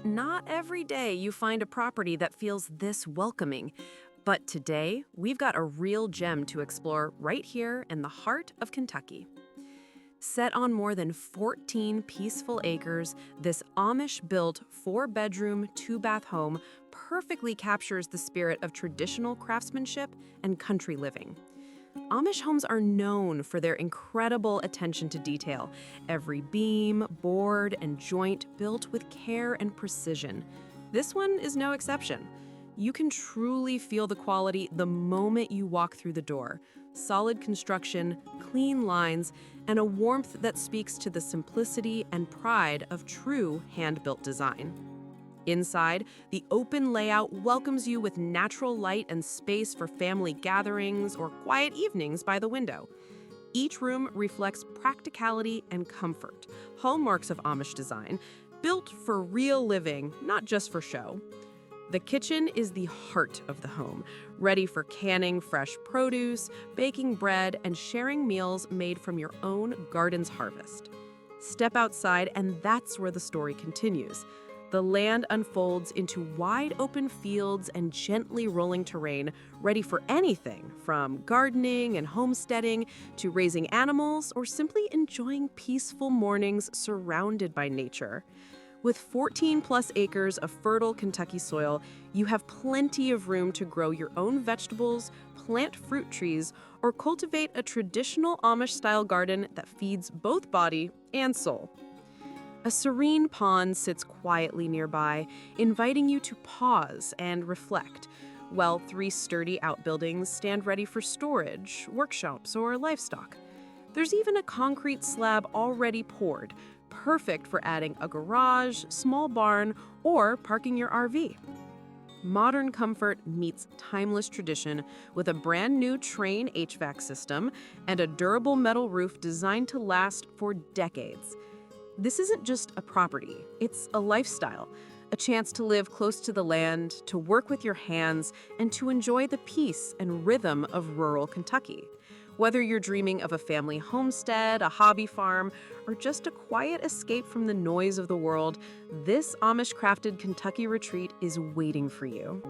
Not every day you find a property that feels this welcoming. But today, we've got a real gem to explore right here in the heart of Kentucky. Set on more than 14 peaceful acres, this Amish-built 4-bedroom, 2-bath home perfectly captures the spirit of traditional craftsmanship and country living. Amish homes are known for their incredible attention to detail. Every beam, board, and joint built with care and precision. This one is no exception. You can truly feel the quality the moment you walk through the door. Solid construction, clean lines, and a warmth that speaks to the simplicity and pride of true hand-built design. Inside, the open layout welcomes you with natural light and space for family gatherings or quiet evenings by the window. Each room reflects practicality and comfort, hallmarks of Amish design, built for real living, not just for show. The kitchen is the heart of the home, ready for canning fresh produce, baking bread, and sharing meals made from your own garden's harvest. Step outside, and that's where the story continues. The land unfolds into wide open fields and gently rolling terrain, ready for anything from gardening and homesteading to raising animals or simply enjoying peaceful mornings surrounded by nature. With 14-plus acres of fertile Kentucky soil, you have plenty of room to grow your own vegetables, plant fruit trees, or cultivate a traditional Amish-style garden that feeds both body and soul. A serene pond sits quietly nearby, inviting you to pause and reflect, while 3 sturdy outbuildings stand ready for storage, workshops, or livestock. There's even a concrete slab already poured, perfect for adding a garage, small barn, or parking your RV. Modern comfort meets timeless tradition with a brand new Trane HVAC system and a durable metal roof designed to last for decades. This isn't just a property, it's a lifestyle, a chance to live close to the land, to work with your hands, and to enjoy the peace and rhythm of rural Kentucky. Whether you're dreaming of a family homestead, a hobby farm, or just a quiet escape from the noise of the world, this Amish-crafted Kentucky retreat is waiting for you.